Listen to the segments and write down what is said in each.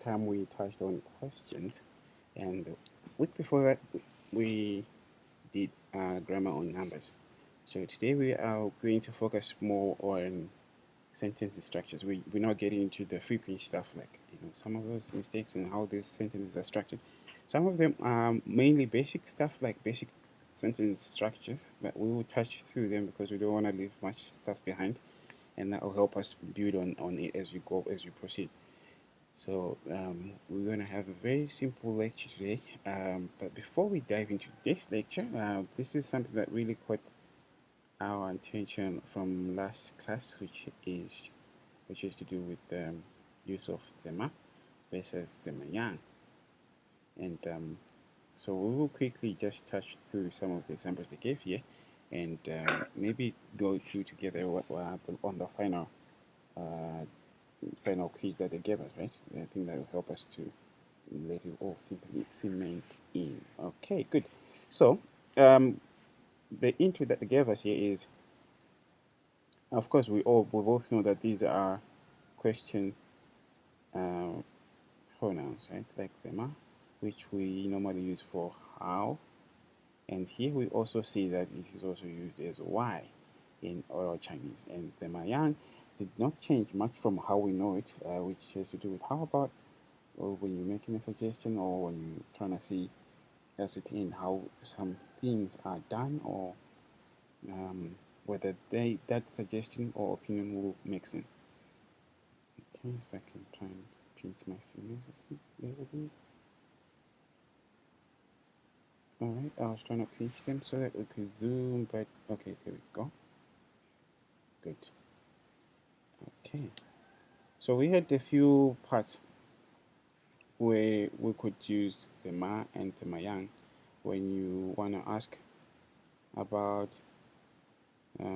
time we touched on questions, and the week before that we did grammar on numbers. So today we are going to focus more on sentence structures. We're not getting into the frequent stuff like some of those mistakes and how these sentences are structured. Some of them are mainly basic stuff like basic sentence structures, but we will touch through them because we don't want to leave much stuff behind, and that will help us build on it as we go as we proceed. So we're going to have a very simple lecture today. But before we dive into this lecture, this is something that really caught our attention from last class, which is to do with the use of zema versus zemayang. And so we will quickly just touch through some of the examples they gave here, and maybe go through together what happened on the final quiz that they gave us, right? I think that will help us to let it all simply cement in. Okay, good. So the intro that they gave us here is, of course, we both know that these are question pronouns, right? Like zema, which we normally use for how, and here we also see that it is also used as why in oral Chinese. And zemayang did not change much from how we know it, which has to do with how about when you're making a suggestion or when you're trying to see ascertain how some things are done, or whether that suggestion or opinion will make sense. Okay, if I can try and pinch my fingers a little bit. Alright, I was trying to pinch them so that we could zoom, but okay, there we go. Good. Okay, so we had a few parts where we could use zema and zemayang when you want to ask about a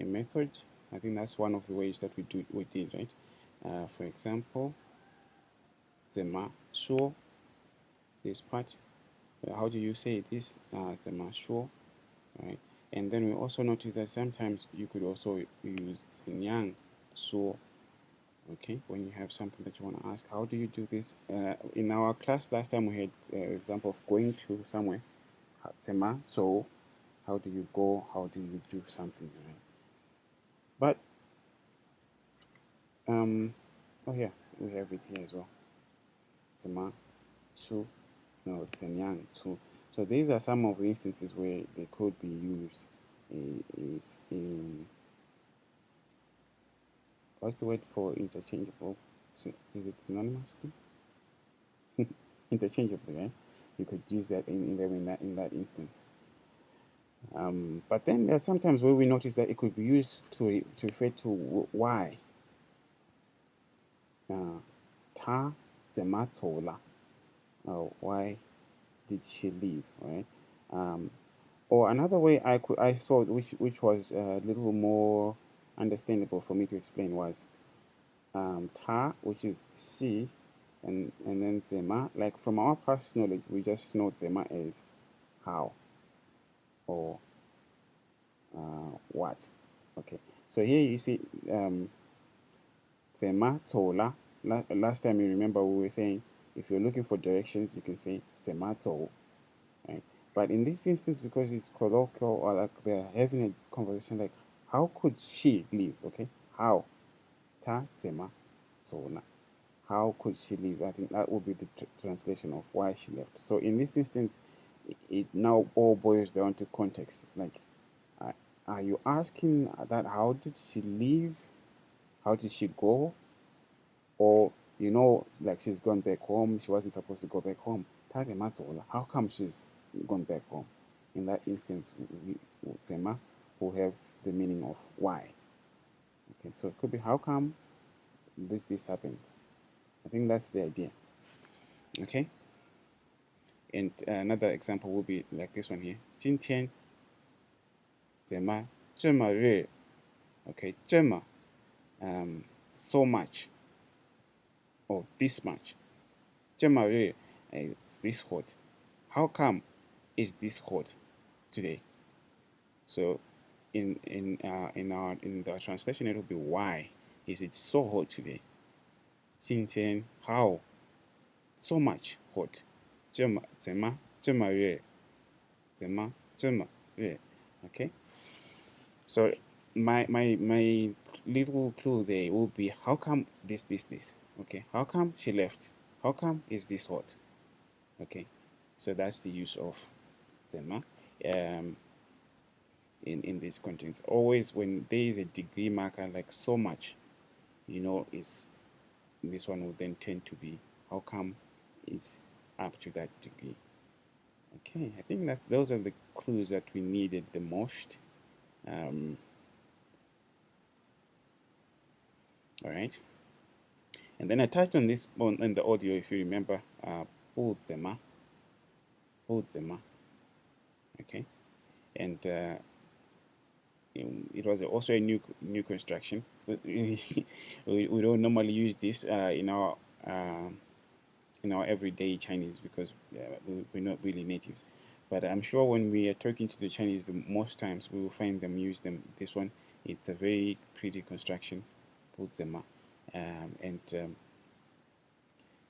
method. I think that's one of the ways that we did, right? For example, zema shuo, this part. How do you say this? Zema shuo, right? And then we also notice that sometimes you could also use zenyang shuo. Okay, when you have something that you want to ask, how do you do this? In our class last time, we had an example of going to somewhere. Zema, so how do you go? How do you do something? Right? But oh yeah, we have it here as well. Zema, su, no, zenyang, su. So these are some of the instances where they could be used. Is in what's the word for interchangeable? Is it synonymous? Interchangeably, right? You could use that in that instance. But then there are sometimes where we notice that it could be used to refer to why. Ta zema la. Why did she leave? Right? Or another way I saw which was a little more understandable for me to explain was ta, which is she, and then zema. Like from our past knowledge, we just know zema as how or what. Okay, so here you see zema tola. Last time you remember we were saying if you're looking for directions, you can say zema to, right? But in this instance, because it's colloquial or like they're having a conversation, like how could she leave? Okay, how ta zema tola. How could she leave? I think that would be the translation of why she left. So in this instance, it now all boils down to context. Like, are you asking that how did she leave? How did she go? Or, like she's gone back home, she wasn't supposed to go back home. How come she's gone back home? In that instance, Zema will have the meaning of why. Okay, so it could be how come this happened. I think that's the idea. Okay? And another example will be like this one here. 今天怎么这么热? Okay, 这么 so much or this much. 这么热 is this hot. How come is this hot today? So in the translation it will be why is it so hot today? 今天 how so much hot? 怎么这么热？怎么这么热？ Okay. So my little clue there will be how come this. Okay. How come she left? How come is this hot? Okay. So that's the use of 怎么 in these contents. Always when there is a degree marker like so much, is this one will then tend to be how come is up to that degree. Okay, I think those are the clues that we needed the most. All right, and then I touched on this in the audio, if you remember, 不怎么, okay, and it was also a new construction. we don't normally use this in our everyday Chinese because we're not really natives. But I'm sure when we are talking to the Chinese, most times we will find them use them. This one, it's a very pretty construction, 不怎么, and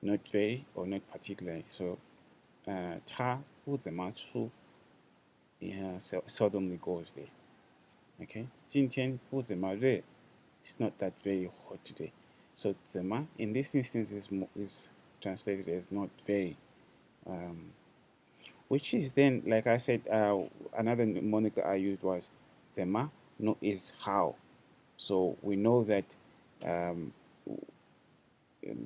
not very or not particularly. So, 他不怎么出 seldomly goes there. Okay, 今天不怎么热 it's not that very hot today. So 怎么 in this instance is translated as not very, which is then, like I said, another moniker I used was 怎么 no is how. So we know that,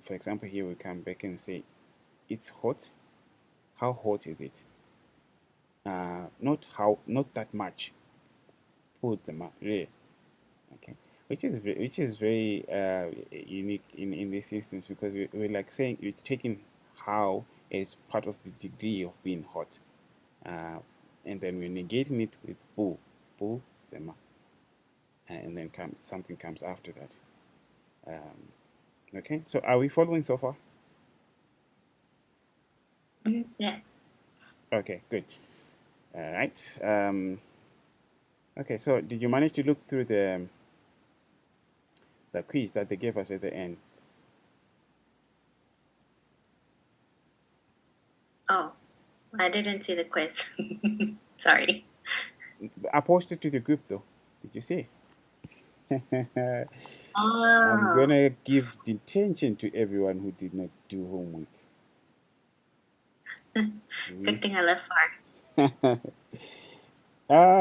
for example, here we come back and say it's hot. How hot is it? Not that much. 不怎么热 Okay, which is very unique in this instance because we're like saying you're taking how as part of the degree of being hot, and then we're negating it with bu zema, and then something comes after that. Okay, so are we following so far? Yeah. Okay, good. All right. Okay, so did you manage to look through the quiz that they gave us at the end? Oh, I didn't see the quiz. Sorry. I posted to the group though. Did you see? Oh. I'm gonna give detention to everyone who did not do homework. Good thing I left far.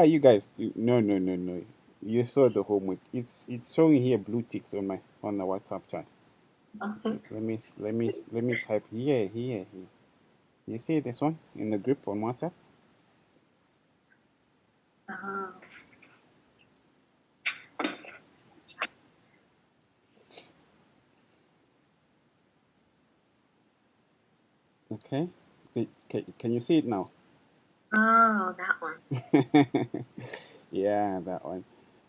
You guys, no. You saw the homework. It's showing here blue ticks on the WhatsApp chat. Oops. Let me type here. You see this one in the group on WhatsApp? Oh. Okay. Can you see it now? Oh, that one. Yeah, that one.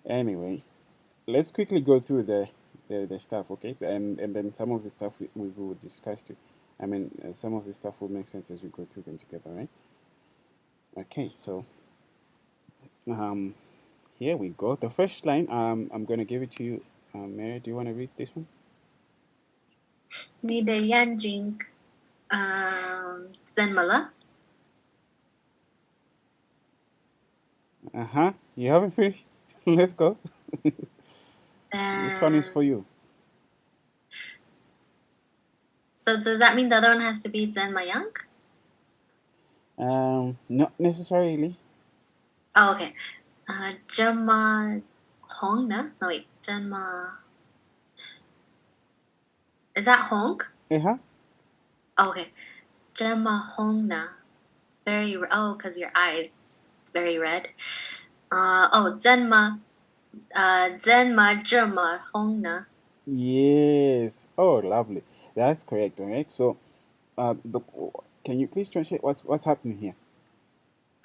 Anyway, let's quickly go through the stuff, okay? And then some of the stuff we will discuss too. I mean, some of the stuff will make sense as we go through them together, right? Okay, so here we go. The first line, I'm going to give it to you. Mary, do you want to read this one? 你的眼睛怎么了? You haven't finished? Let's go. This one is for you. So does that mean the other one has to be 怎么样? Not necessarily. Oh, okay. 这么红呢? No, wait. 这么... Is that honk? Uh-huh. Oh, okay. 这么红呢? Very... Oh, because your eyes very red. Oh, 怎么这么红呢? Yes. Oh, lovely. That's correct. All right. So, can you please translate what's happening here?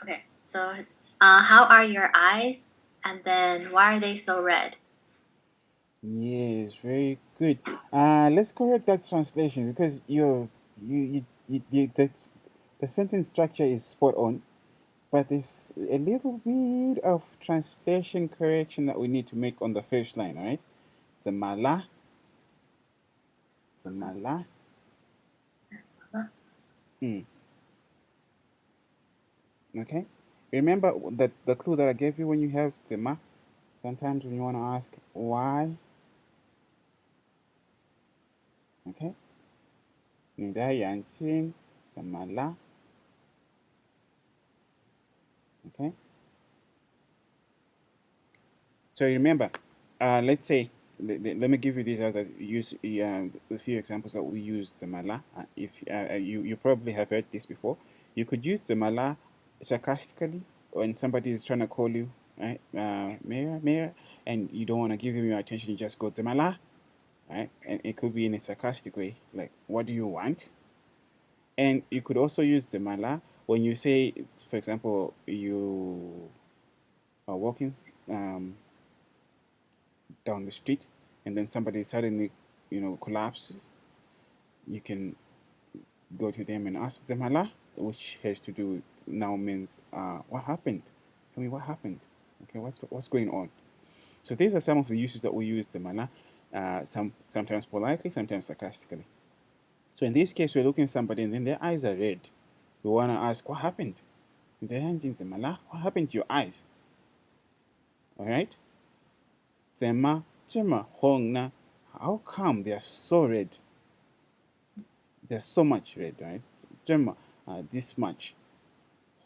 Okay. So, how are your eyes? And then, why are they so red? Yes, very good. Let's correct that translation because the sentence structure is spot on, but there's a little bit of translation correction that we need to make on the first line. All right. 怎么啦？怎么啦？Okay. Remember the clue that I gave you when you have 怎么? Sometimes when you want to ask why, okay, 你的眼睛怎么了? Okay. So remember, let's say, let me give you these other use a few examples that we use the mala. If you probably have heard this before, you could use the mala sarcastically when somebody is trying to call you, right? Mayor, and you don't want to give them your attention. You just go the mala, right? And it could be in a sarcastic way, like, "What do you want?" And you could also use the mala when you say, for example, you are walking down the street and then somebody suddenly, collapses. You can go to them and ask them Allah, which has to do with now means what happened? Tell me what happened. Okay, what's going on? So these are some of the uses that we use the mana, sometimes politely, sometimes sarcastically. So in this case, we're looking at somebody and then their eyes are red. We want to ask what happened. What happened to your eyes? All right. Zema, Jema, Hongna. How come they are so red? There's so much red, right? Jema, this much.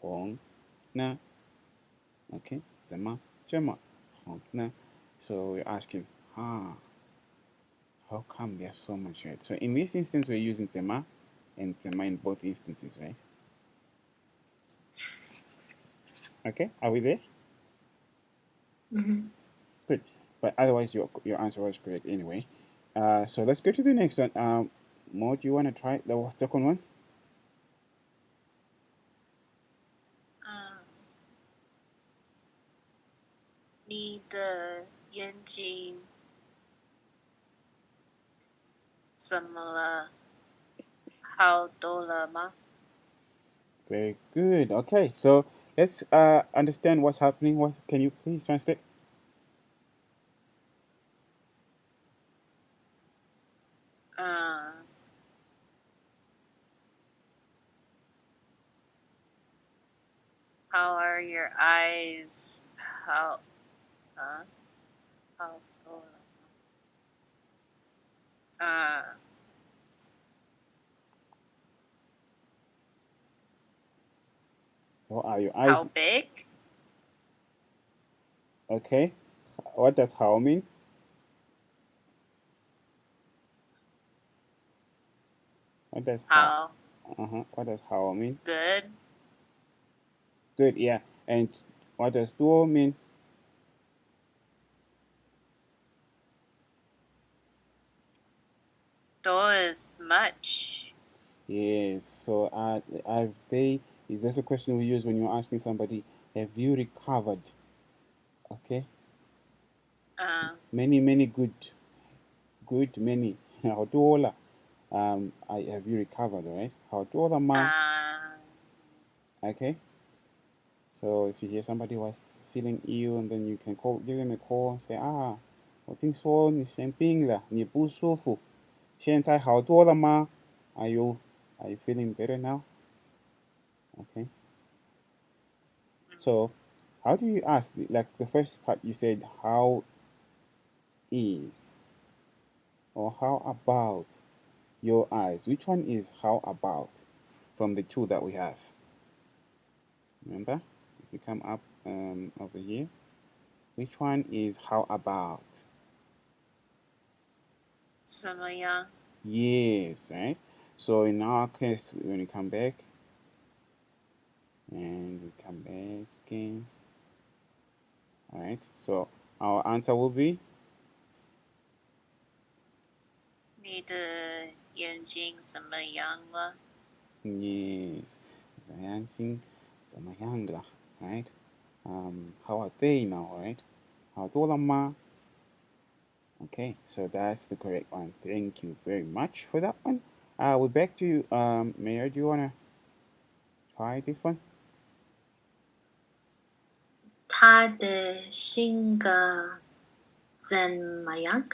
Hongna. Okay. Zema, Jema, Hongna. So we're asking, how come there's so much red? So in this instance, we're using Zema and Zema in both instances, right? Okay, are we there? Mm-hmm. Good. But otherwise, your answer was correct anyway. So let's go to the next one. Mo, do you want to try the second one? 你的眼睛怎么了？好多了吗？ Very good. Okay, so let's understand what's happening. What can you please translate? How are your eyes? How多了吗？What are your eyes? How big? Okay. What does how mean? What does how? How What does how mean? good? Good. Yeah. And what does duo mean?多 is much. Yes. So have they? Is this a question we use when you're asking somebody? Have you recovered? Okay. Many good many. How do I have you recovered? Right? How do ma? Okay. So if you hear somebody was feeling ill, and then you can give them a call and say 我听说你生病了，你不舒服，现在好多了吗？Are you feeling better now? Okay. So how do you ask? Like the first part, you said how is or how about your eyes. Which one is how about from the two that we have? Remember, if you come up over here, which one is how about? 怎么样？ Yes, right? So in our case, when we come back, and we come back again, alright? So our answer will be 你的眼睛怎么样了？ yes. 怎么样了, right? How are they now, right? 好多了吗? Okay, so that's the correct one. Thank you very much for that one. We're back to you. Mayor, do you want to try this one? 他的性格怎么样？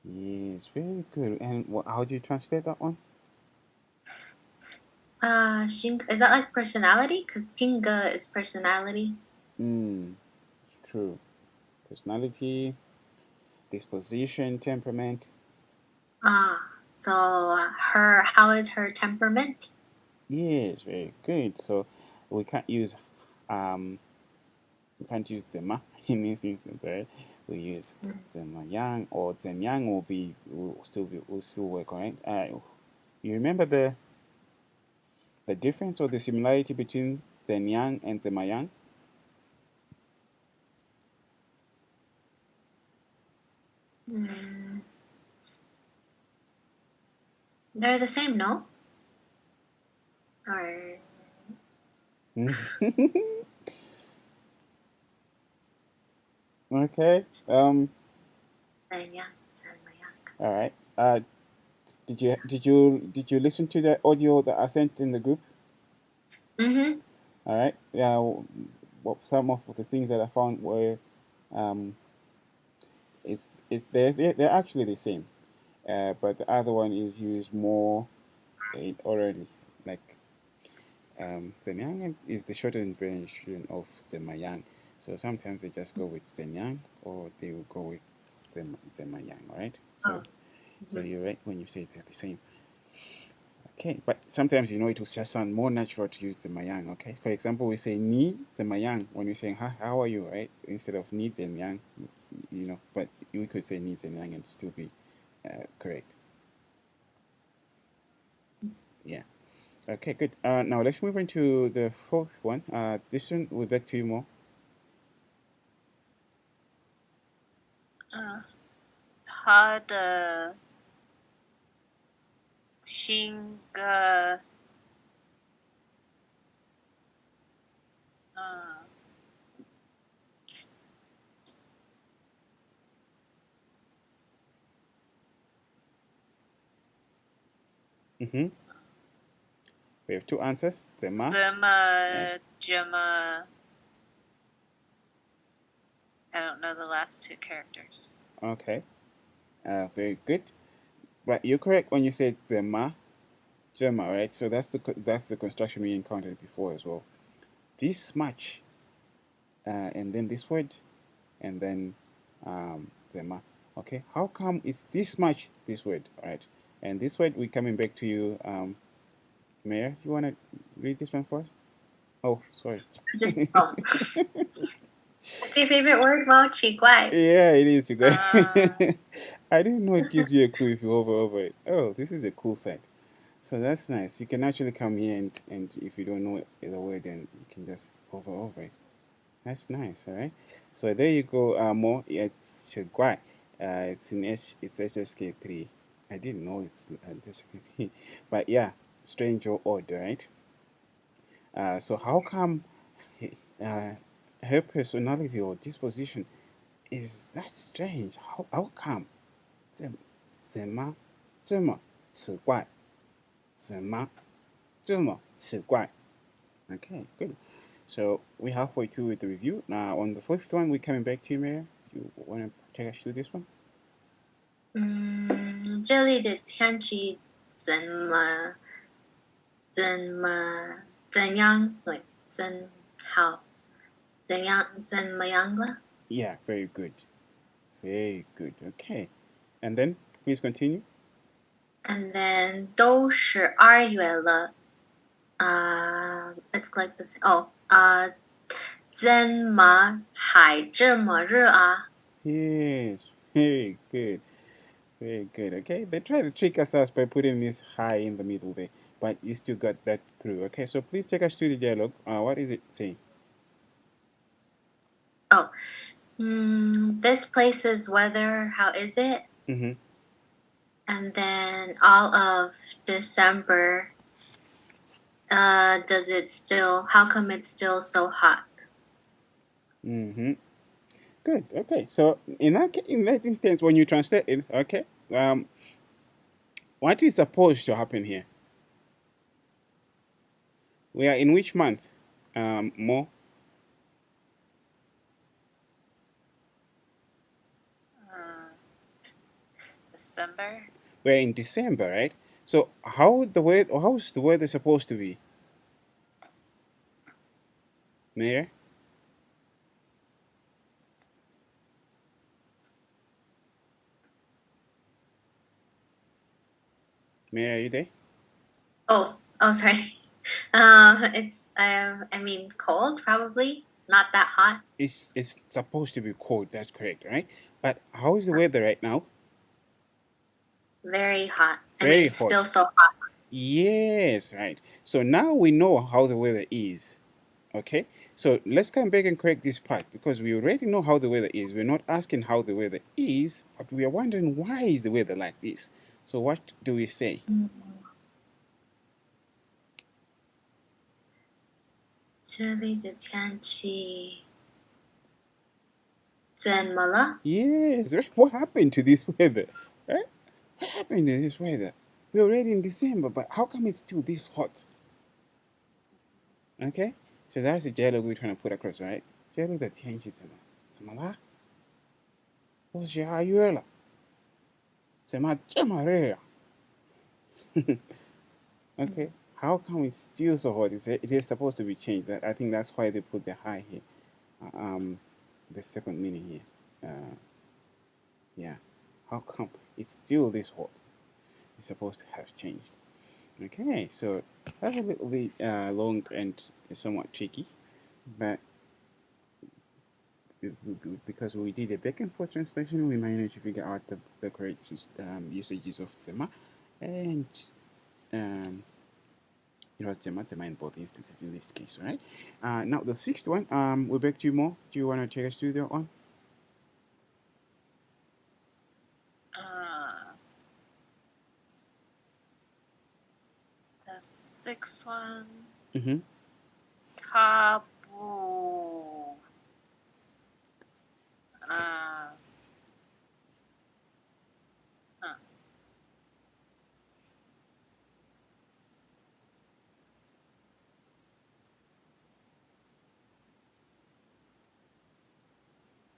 Yes, very good. And how do you translate that one? Is that like personality? Because pinga is personality. True. Personality, disposition, temperament. So how is her temperament? Yes, very good. So we can't use zema in this instance, right? We use zema yang, or zem yang will still work, right? You remember the difference or the similarity between zem yang and zema yang? They're the same, no? Or Okay. Zanyang, Sanmayang. All right. Did you listen to the audio that I sent in the group? Mm-hmm. All right. Yeah. Some of the things that I found were, they're actually the same, but the other one is used more orally. Like Zenyang is the shortened version of Zemayang. So sometimes they just go with Zenyang, or they will go with Zemayang. Right. So you're right when you say they're the same. Okay, but sometimes it will just sound more natural to use the mayang. Okay, for example, we say ni the mayang when you're saying how are you, right? Instead of ni the yang, but we could say ni the yang and still be correct. Yeah. Okay, good. Now let's move on to the fourth one. This one will back to you more.他的性格，Mm-hmm. We have two answers. 怎么？这么 I don't know the last two characters. Okay. Very good. But you're correct when you say 怎么, right? So that's the construction we encountered before as well. This much, and then this word, and then zema. Okay, how come it's this much, this word, right? And this word, we're coming back to you. Mayor, you want to read this one for us? Oh, sorry. What's your favorite word? Well, 奇怪. Yeah, it is. You got. I didn't know it gives you a clue if you hover over it. Oh, this is a cool site. So that's nice. You can actually come here and if you don't know the word, then you can just hover over it. That's nice, all right. So there you go. More. Yeah, it's Chegwai. It's in it's SSK3. I didn't know it's SSK3, but yeah, strange or odd, right? So how come her personality or disposition is that strange? How come? 怎么这么奇怪？怎么这么奇怪？ Okay, good. So we're halfway through with the review. Now on the fifth one, we're coming back to you, Mayor. You want to take us through this one? 这里的天气怎样？对，怎么样了？ Yeah, very good. Very good. Okay. And then please continue. And then 都是2月了. It's like this.怎么还这么热啊? Yes, very good. Very good. Okay, they try to trick us by putting this high in the middle there, but you still got that through. Okay, so please take us through the dialogue. What is it saying? This place's weather, how is it? Mm-hmm. And then all of December, how come it's still so hot? Mm-hmm. Good. Okay. So in that instance, when you translate it, okay, what is supposed to happen here? We are in which month? More. December. We're in December, right? So how's the weather supposed to be? Mayor? Mayor, are you there? Oh, sorry. It's I mean cold probably, not that hot. It's supposed to be cold, that's correct, right? But how is the weather right now? Very hot. I mean Very it's still hot. so hot. Yes, right. So now we know how the weather is. Okay? So let's come back and correct this part because we already know how the weather is. We're not asking how the weather is, but we are wondering why is the weather like this. So what do we say? 这里的天气怎么了？ Yes, right? What happened to this weather? Right? What happened to this weather? We're already in December, but how come it's still this hot? Okay? So that's the dialogue we're trying to put across, right? 这里的天气怎么了？都下雨了，怎么这么热啊？ Okay, how come it's still so hot? It is supposed to be changed. I think that's why they put the high here. The second meaning here. Yeah, how come it's still this hot? It's supposed to have changed. Okay, so that's a little bit long and somewhat tricky, but because we did a back and forth translation, we managed to figure out the correct usages of Zema, and it was Zema in both instances in this case, right? Now the sixth one, we're back to you more. Do you want to take us through that one? The sixth one. Mm-hmm. Tabu.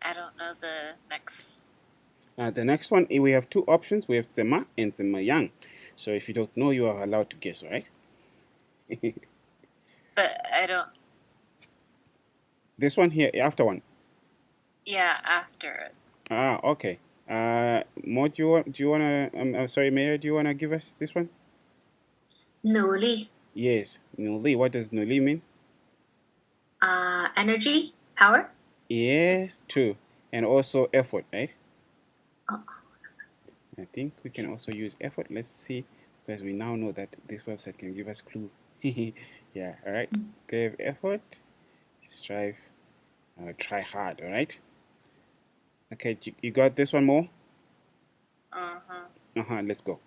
I don't know the next. The next one, we have two options. We have Zema and Zemayang. So if you don't know, you are allowed to guess, right? But I don't. This one here, after one. Yeah, after it. Okay. Mo, do you wanna? Sorry, Mayor, do you wanna give us this one? 努力 Yes, Nuli. What does Nuli mean? energy, power. Yes, true. And also effort, right? Oh. I think we can also use effort. Let's see, because we now know that this website can give us clue. Yeah, all right. Give effort, strive, try hard, all right? Okay, you got this one more? Let's go.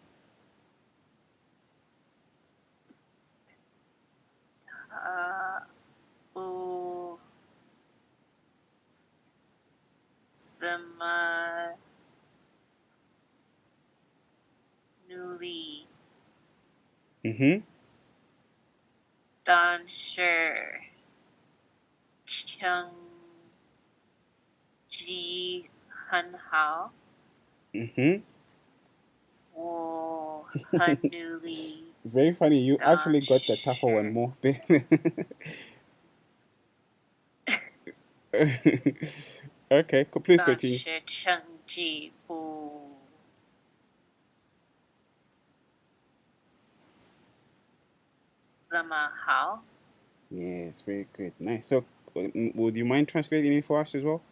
Zema. Newly. Mm-hmm. 但是成绩很好。Mm-hmm. 我很努力。Very funny. You actually got the tougher one more. Okay, please continue. 但是成绩不那么好。 Yes, very good. Nice. So, would you mind translating it for us as well?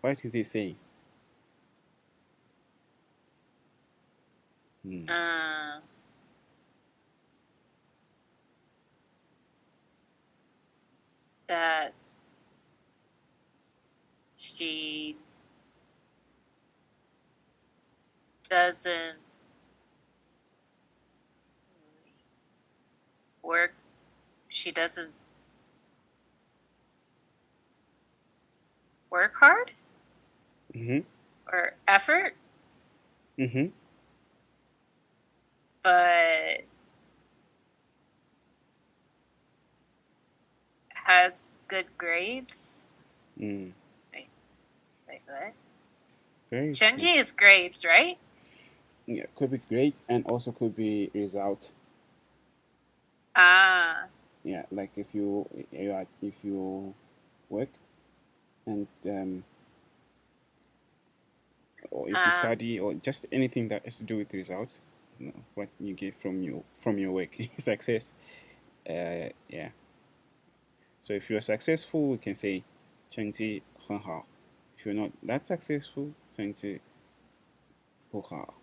What is he saying? That she doesn't work. She doesn't work hard. Mm-hmm. Or effort. Mm-hmm. But has good grades. Wait, what? Very Shenji good. is grades, right? Yeah, could be great and also could be result. Ah. Yeah, like if you work and or if you study or just anything that has to do with results, what you get from your work, success. Yeah. So if you're successful, we can say 成绩很好. If you're not that successful, 成绩不好.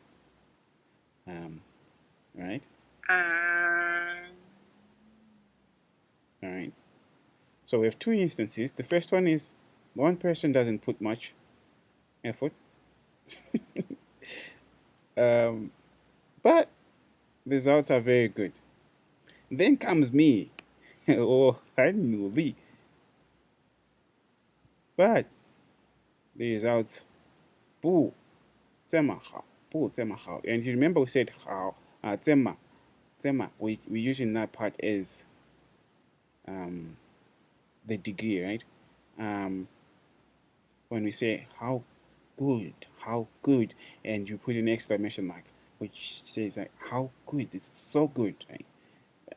Right? All right. So we have two instances. The first one is one person doesn't put much effort, but the results are very good. Then comes me, or Hanzi, but the results 不这么好. And you remember we said how 这么 we using that part as the degree, right? When we say how good, and you put an exclamation mark, which says like how good, it's so good, right?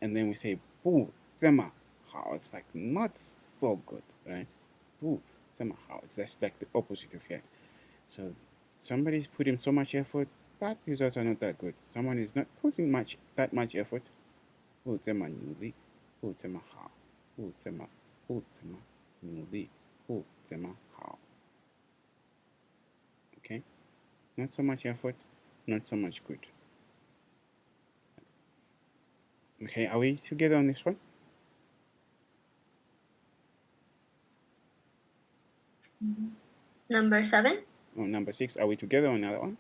And then we say 不这么好, it's like not so good, right? 不这么好, it's just like the opposite of that. So somebody's putting so much effort, but results are not that good. Someone is not putting that much effort. 不这么努力,不怎么努力,不怎么好. Okay? Not so much effort, not so much good. Okay, are we together on this one? Number 7? Oh, number 6, are we together on that one?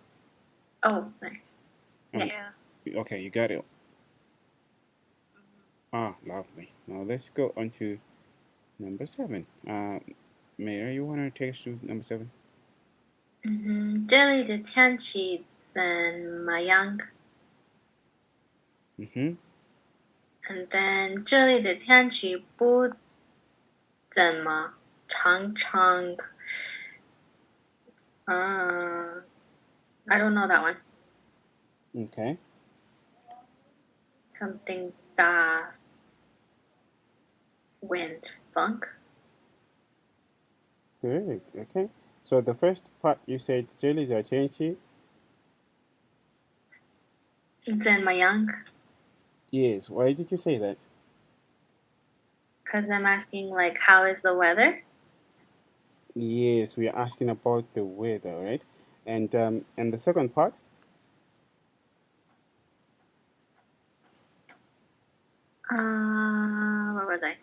Oh, sorry. Yeah. Okay, you got it. Ah, lovely. Now let's go on to number 7. Mayor, you want to take us to number 7? 这里的天气怎么样？ Mm-hmm. And then 这里的天气不怎么常常 I don't know that one. Okay. Something da wind funk. Good. Okay. So the first part you said 这里的天气 怎么样? Yes. Why did you say that? Because I'm asking like how is the weather? Yes, we are asking about the weather, right? And the second part? Where was I?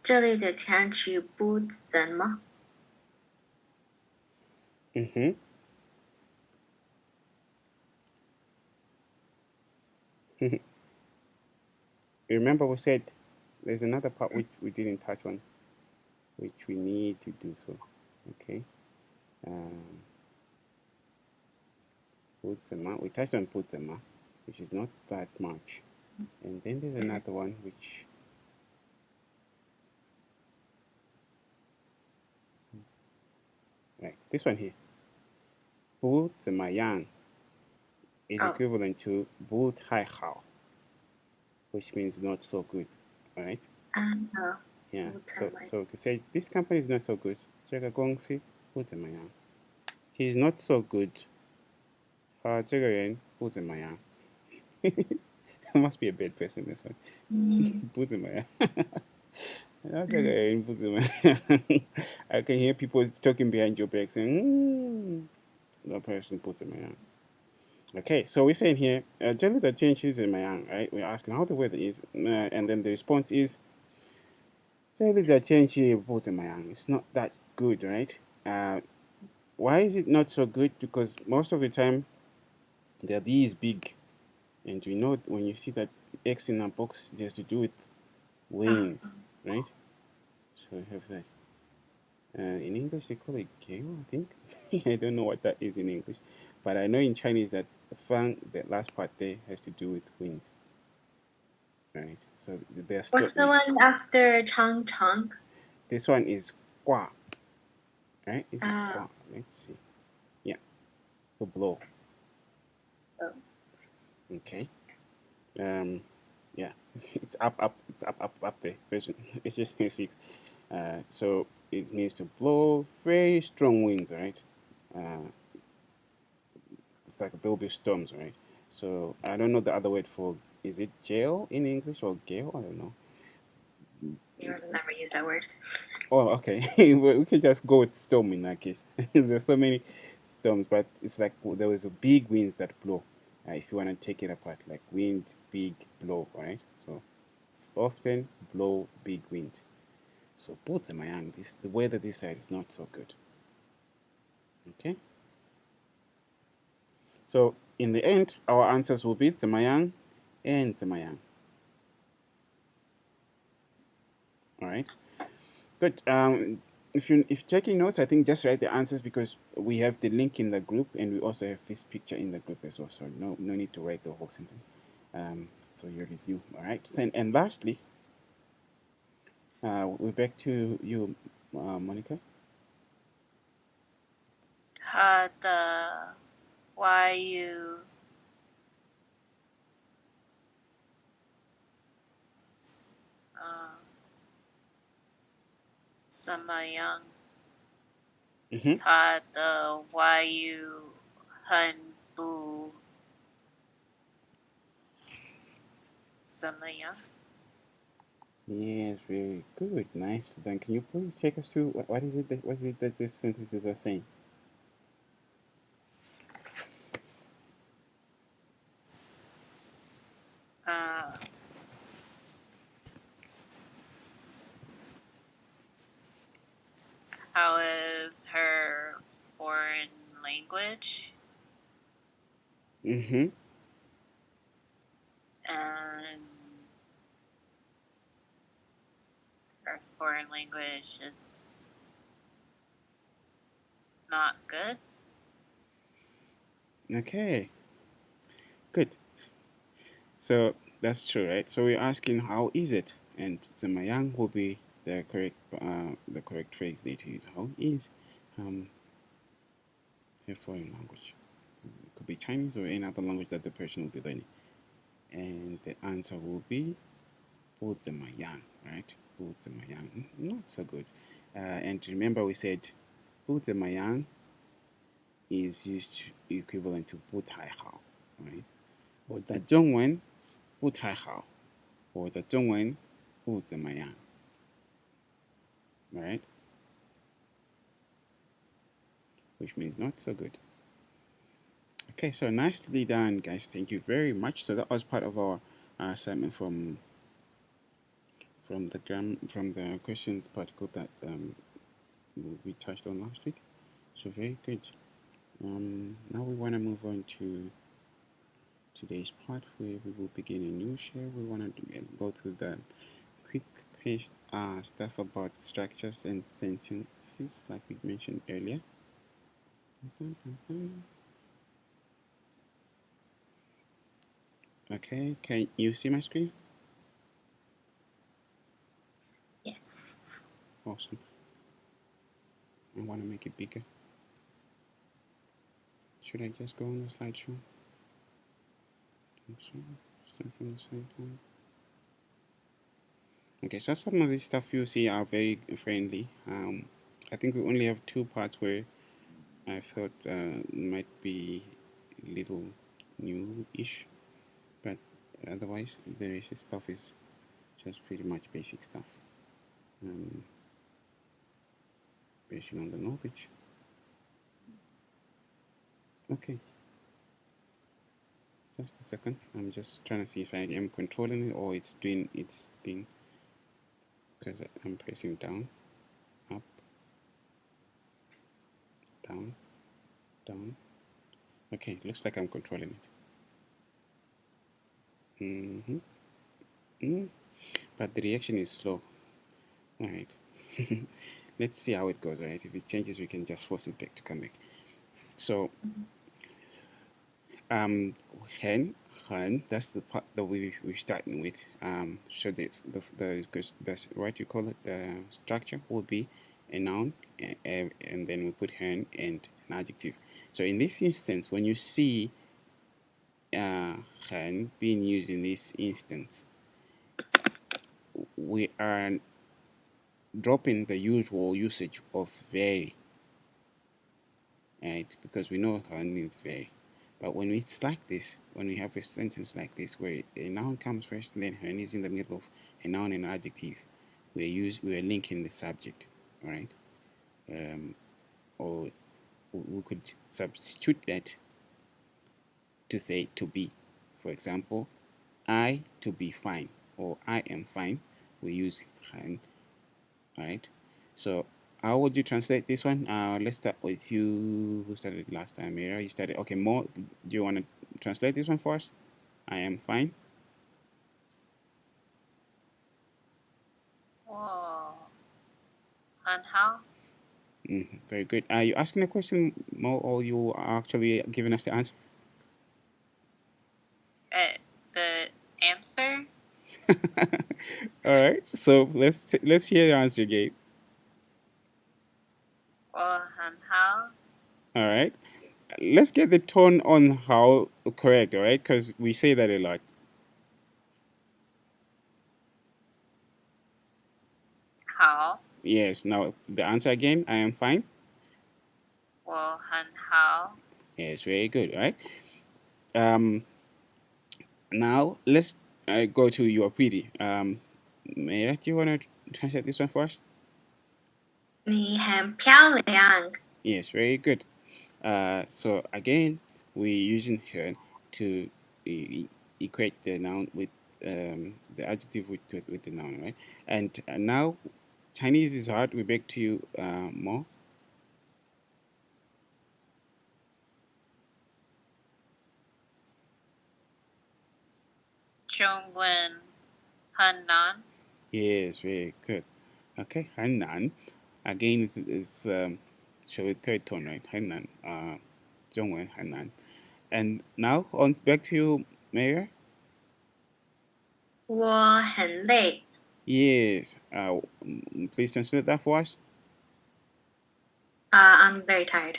这里的天气不怎么 Mm-hmm. Remember we said there's another part which we didn't touch on, which we need to do so. Okay. We touched on 不怎么, which is not that much. And then there's another one which right, this one here. 不怎么样 is equivalent to 不太好, which means not so good. All right? Yeah. So we could say this company is not so good. 这个公司不怎么样. He's not so good. 这个人不怎么样. Must be a bad person, this one. 不怎么样. I can hear people talking behind your back saying, that person 不怎么样. Okay, so we're saying here, 这里的天气怎么样, right? We're asking how the weather is, and then the response is 这里的天气不怎么样. It's not that good, right? Why is it not so good? Because most of the time, there are these big, and we know when you see that X in a box, it has to do with wind, right? So we have that. In English, they call it gale, I think. I don't know what that is in English. But I know in Chinese that the last part there has to do with wind. Right? So there's What's the one after Chang Chang? This one is Gua. Right? Is it Gua? Let's see. Yeah. To blow. Oh. Okay. Yeah, it's up there. Version it's just 6. So it means to blow very strong winds, right? Uh, it's like there'll be storms, right? So I don't know the other word for, is it gale in English or gale? I don't know. You never use that word. Oh, okay. We can just go with storm in that case. There's so many storms, but it's like there was a big winds that blow. If you want to take it apart, like wind, big, blow, right? So often blow, big wind. So both am I young. This the weather this side is not so good. Okay. So in the end, our answers will be Tsamayang and Tsamayang. All right. Good. If checking notes, I think just write the answers because we have the link in the group and we also have this picture in the group as well. So no need to write the whole sentence for your review. All right. And lastly, we're back to you, Monica. the why you samayang Mm-hmm. the why you han bu samayang. Yes, very good. Nice. Then can you please take us through what is it that these sentences are saying? How is her foreign language? Mm-hmm. And her foreign language is not good. Okay. Good. So that's true, right? So we're asking how is it, and Zamayang will be the correct phrase there to use. How is a foreign language? It could be Chinese or any other language that the person will be learning, and the answer will be Bu Zamayang, right? Bu Zamayang, not so good. And remember, we said Bu Zamayang is used equivalent to Bu Tai Hao, right? 我的中文不太好。我的中文不怎么样。Right? Which means not so good. Okay, so nicely done, guys. Thank you very much. So that was part of our assignment from the questions particle that we touched on last week. So very good. Now we want to move on to today's part where we will begin a new share. We want to go through the quick page stuff about structures and sentences, like we mentioned earlier. Okay, can you see my screen? Yes. Awesome. I want to make it bigger. Should I just go on the slideshow? Start from the same time. Okay, so some of this stuff you see are very friendly. I think we only have two parts where I felt might be a little new-ish, but otherwise the rest of stuff is just pretty much basic stuff. Based on the knowledge. Okay. Just a second. I'm just trying to see if I am controlling it or it's doing its thing. Because I'm pressing down, up, down, down. Okay, looks like I'm controlling it. But the reaction is slow. Alright. Let's see how it goes, alright? If it changes, we can just force it back to come back. So, hen, that's the part that we're starting with. So the what you call it, the structure will be a noun, and then we put hen and an adjective. So in this instance, when you see 很 being used in this instance, we are dropping the usual usage of very, right? Because we know很means very. But when it's like this, when we have a sentence like this where a noun comes first and then很is in the middle of a noun and an adjective, we're linking the subject, all right? Or we could substitute that to say to be. For example, I to be fine or I am fine. We use han, right? So how would you translate this one? Let's start with you. Who started last time? Mira, you started. Okay, Mo, do you want to translate this one for us? I am fine. 我很好。Very good. Are you asking a question, Mo, or you are actually giving us the answer? The answer? All right. So let's hear the answer, Gabe. 我很好。 All right. Let's get the tone on how correct, all right? Because we say that a lot. 好。 Yes. Now the answer again. I am fine. 我很好。 Yes. Very good. All right. Now let's go to your pretty. Maya, do you want to translate this one for us? 你很漂亮。 Yes. Very good. So again, we're using her to equate the noun with the adjective with the noun, right? And now Chinese is hard. We back to you more. 中文很难。 Yes, very good. Okay, 很难. Again, it's show a third tone, right? 很难. 中文很难. And now on back to you, Mayor. 我很累。 Yes. Please translate that for us. I'm very tired.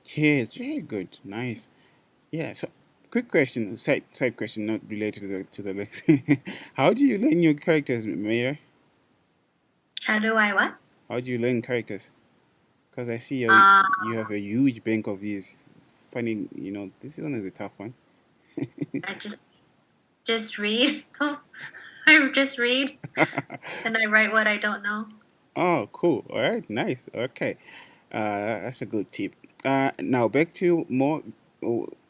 Yes, very good. Nice. Yeah. So, quick question, side question, not related to the next. How do you learn your characters, Mayor? How do I what? How do you learn characters? Because I see you have a huge bank of these. Funny, this one is a tough one. I just read. I just read and I write what I don't know. Oh, cool. All right, nice. Okay, that's a good tip. Now back to more.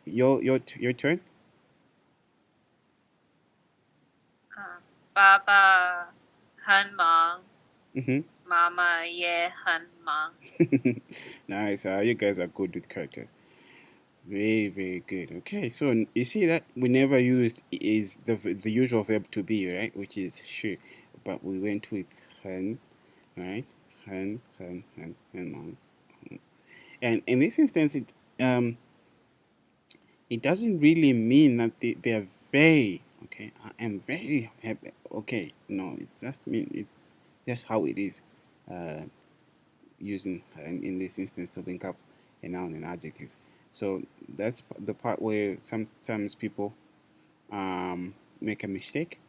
Your turn. 爸爸很忙。 Mm-hmm. 妈妈也很忙。 Nice. You guys are good with characters. Very, very good. Okay, so you see that we never used is the usual verb to be, right? Which is 是, but we went with 很, right? 很忙. And in this instance, it doesn't really mean that they are very okay. I am very happy. Okay, no, it's just how it is. Using in this instance to link up a noun and adjective. So that's the part where sometimes people make a mistake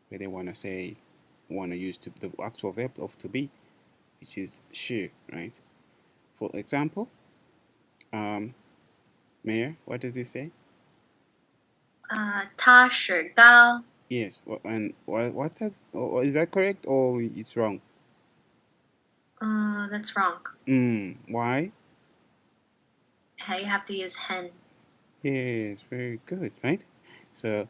where they want to use the actual verb of to be, which is 是, right? For example, Mayor, what does this say? 他是高. Yes. And what is that correct or it's wrong? That's wrong. Why? You have to use hen. Yes, very good, right? So,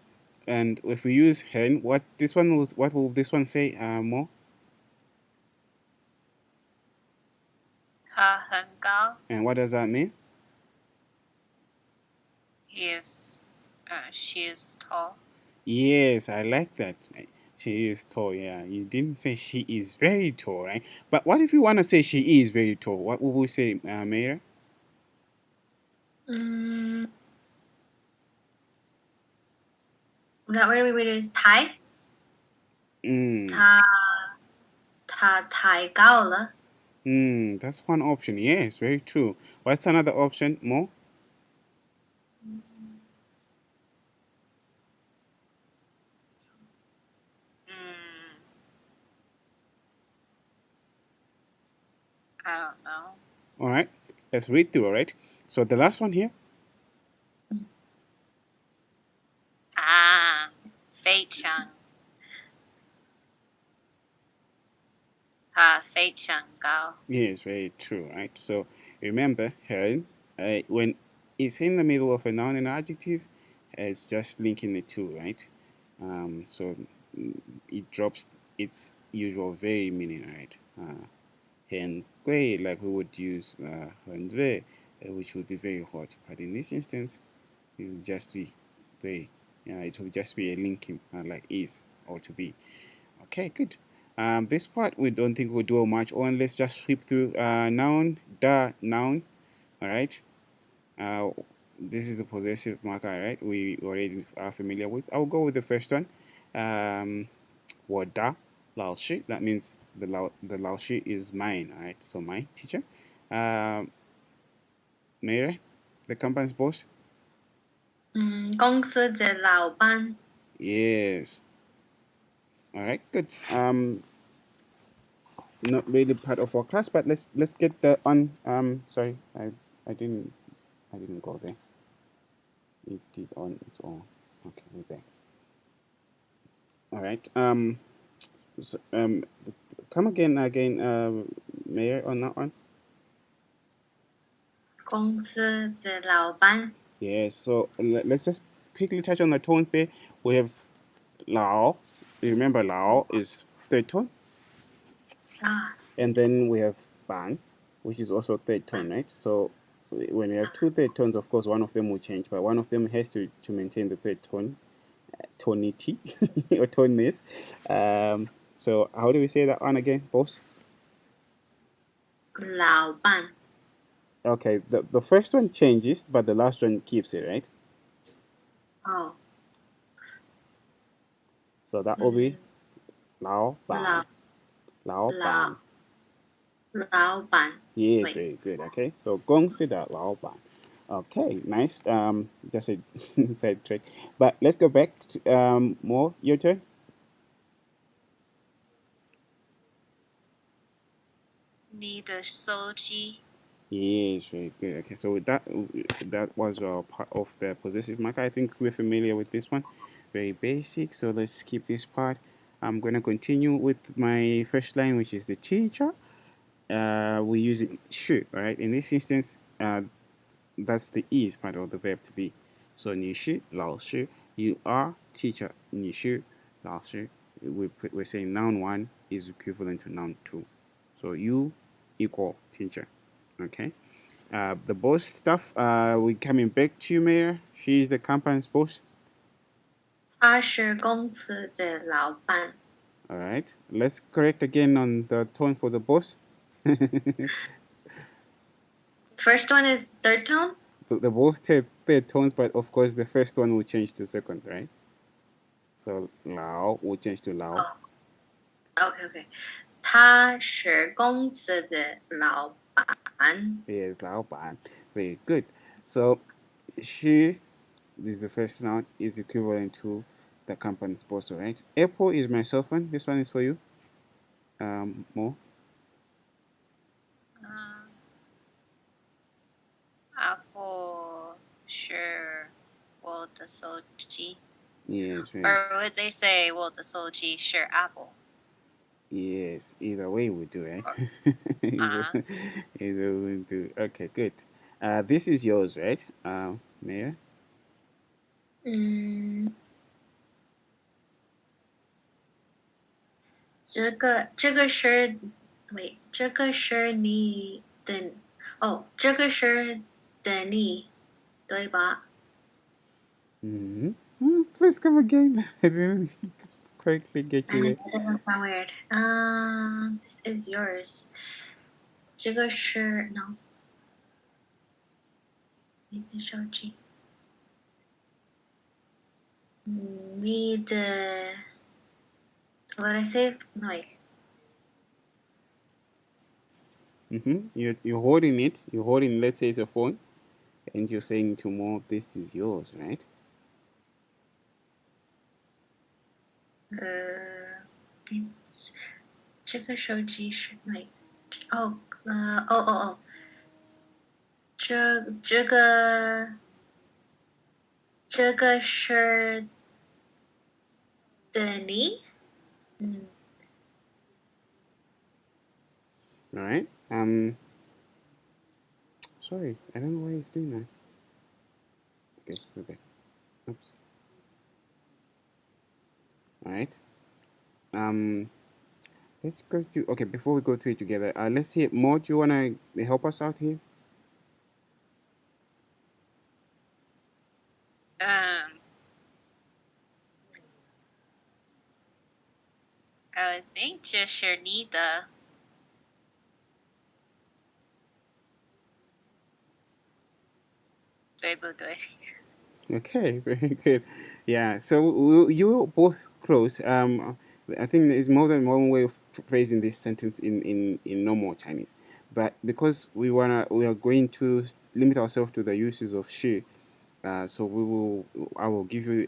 and if we use hen, what will this one say more? 他很高。 And what does that mean? She is tall. Yes, I like that. She is tall, yeah. You didn't say she is very tall, right? But what if you want to say she is very tall? What would we say, Mayra? That word we would use 抬. 他太高了. That's one option. Yes, very true. What's another option? More? I don't know. All right, let's read through. All right, so the last one here. 啊，非常非常高。 Yes, very true, right? So remember, when it's in the middle of a noun and adjective, it's just linking the two, right? So it drops its usual very meaning, right? And gui, like we would use which would be very hot. But in this instance, it will just be very, it will just be a linking, like is or to be. Okay, good. This part we don't think we'll do much on. Let's just sweep through noun, noun. All right. Uh, this is the possessive marker, right? We already are familiar with. I'll go with the first one. Da, lao shi. That means the lao shi is mine. All right. So my teacher. Mary, the company's boss. 公司的老板。 Yes. All right. Good. Not really part of our class, but let's get the on. Sorry, I didn't go there. It did on its own. Okay, we're back. All right. So, come again, Mayor, on that one. 公司的老板。 Yes. So let's just quickly touch on the tones there. We have Lao. Remember, Lao is third tone, 啊 and then we have Ban, which is also third tone, right? So when we have two third tones, of course, one of them will change, but one of them has to maintain the third tone, tonality or toneness. So how do we say that one again, boss? 老板。 Okay, the first one changes, but the last one keeps it, right? 哦， So that will be Lao Ban. 老 Lao Ban. 老板。 Yes, Wait. very good. Okay, so Gong Sida Lao Ban. Okay, nice. Just a side trick. But let's go back to more. Your turn. 你的手机 Yes, very good. Okay, so that was part of the possessive marker. I think we're familiar with this one. Very basic. So let's skip this part. I'm gonna continue with my first line, which is the teacher. We use it should, right? In this instance, that's the is part of the verb to be. So 你是老师, you are teacher. 你是老师. We're saying noun one is equivalent to noun two. So you equal teacher. Okay. The boss stuff, we're coming back to Mayor. She's the company's boss. 他是公司的老板。 All right. Let's correct again on the tone for the boss. First one is third tone. They both have third tones, but of course the first one will change to second, right? So Lao will change to Lao. OK， 他是公司的老板。 Yes, Lao Ban. Very good. So she, this is the first noun, is equivalent to the company's boss, right? Apple is my cell phone. This one is for you. More. Apple 是我的手机 Yes, right. or would they say 我的手机是 Apple Yes, either way we do, right? Uh-huh. Either way we do. Okay, good. This is yours, right? Mayor? 这个是，wait， 这个是你的，哦，这个是的你，对吧？ Please come again. I didn't correctly get you there. This is so weird. This is yours. 这个是 no， 你的手机。你的 what did I say? No, wait. You're holding it. You're holding, let's say it's a phone, and you're saying to more, this is yours, right? 这个手机是 like oh 这个是的你。All right. Sorry, I don't know why he's doing that. Okay, we're back. Oops. All right. Let's go through. Okay, before we go through it together, let's see. Mo, do you wanna help us out here? I would think 这是你的，对不对？ Okay, very good. Yeah, so you were both close. I think there's more than one way of phrasing this sentence in normal Chinese, but because we are going to limit ourselves to the uses of she. So I will give you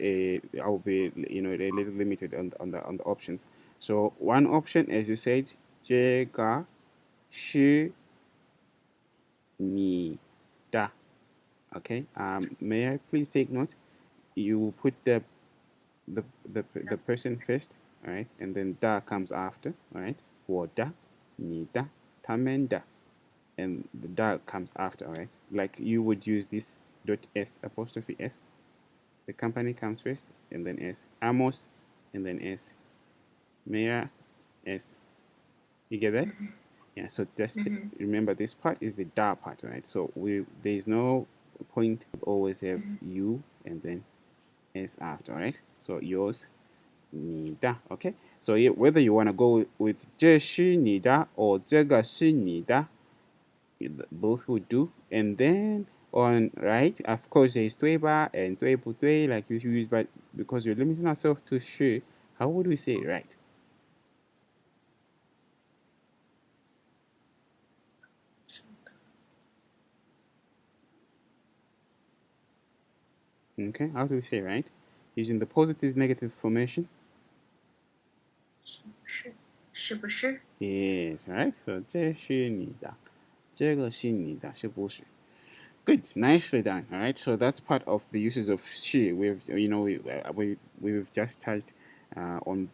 I will be a little limited on the options. So one option, as you said, 这个是你的. Okay. May I please take note? You will put the person first, all right, and then da comes after, all right. 我的, 你的, 他们的, and the da comes after, all right. Like you would use this dot s apostrophe s. The company comes first, and then s. Amos, and then s. Maya, s. You get that? Yeah. So just remember, this part is the da part, right? So there is no point. Always have you and then s after, right? So yours, 你的, okay? So whether you want to go with 这是你的 or 这个是你的, both would do. And then on right, of course, there's 对吧 and 对不对 like you use, but because we're limiting ourselves to 是, how would we say it right? Okay, how do we say it right? Using the positive negative formation. 是不是 Yes, right? So 这是你的，这个是你的，是不是? Good, nicely done. All right, so that's part of the uses of she. We've just touched on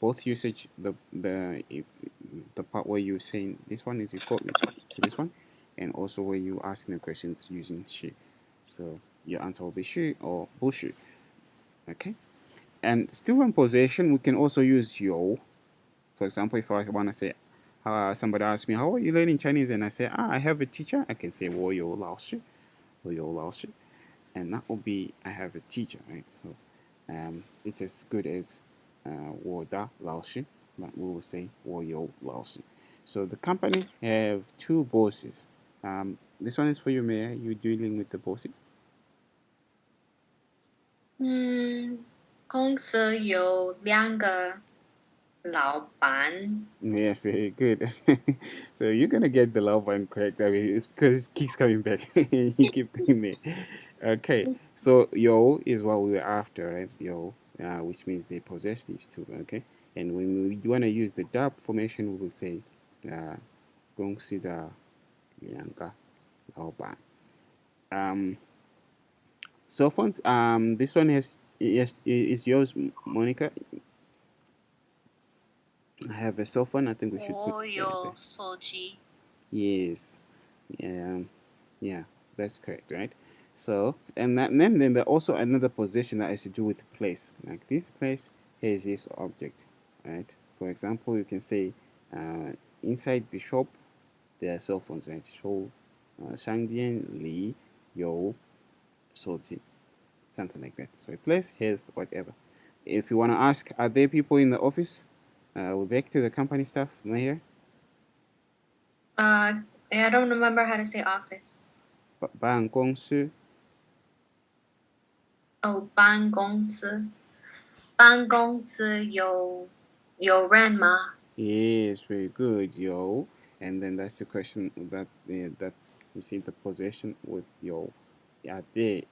both usage. The part where you're saying this one is equal to this one, and also where you asking the questions using she. So your answer will be she or 不是. Okay, and still in possession, we can also use 有. For example, if I want to say, somebody asks me, how are you learning Chinese? And I say, I have a teacher. I can say 我有老师, 我有老师. And that will be, I have a teacher, right? So it's as good as 我的老师, but we will say 我有老师. So the company have two bosses. This one is for you, Maya. You dealing with the bosses? 公司有2个老板。 Yeah, very good. So you're gonna get the love one correct. I mean, it's because it keeps coming back. You keep going there. Okay, so yo is what we were after, right? Yo, which means they possess these two. Okay, and when we want to use the dub formation, we will say, 公司的2个老板. Cell phones. This one is yours, Monica. I have a cell phone. I think we should put. 我有手机， Yes. Yeah, that's correct, right? So, and then there's also another position that has to do with place. Like this place has this object, right? For example, you can say inside the shop there are cell phones, right? 商店里有手机, something like that. So a place has whatever. If you want to ask, are there people in the office? We're back to the company stuff, Maher. I don't remember how to say office. 办公室. Oh, 办公司。办公司有人吗？ Yes, very good, yo. And then that's the question that's you see the possession with yo. Yeah, there.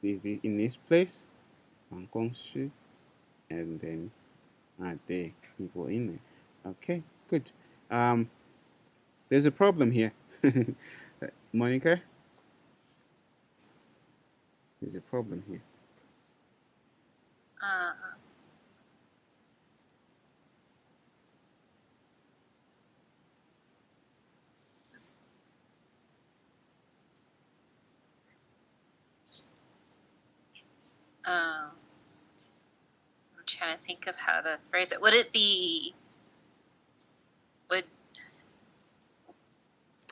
Is this in this place? 办公室. And then are there people in there? Okay, good. there's a problem here. Monica, there's a problem here. I'm trying to think of how to phrase it. Would it be? Would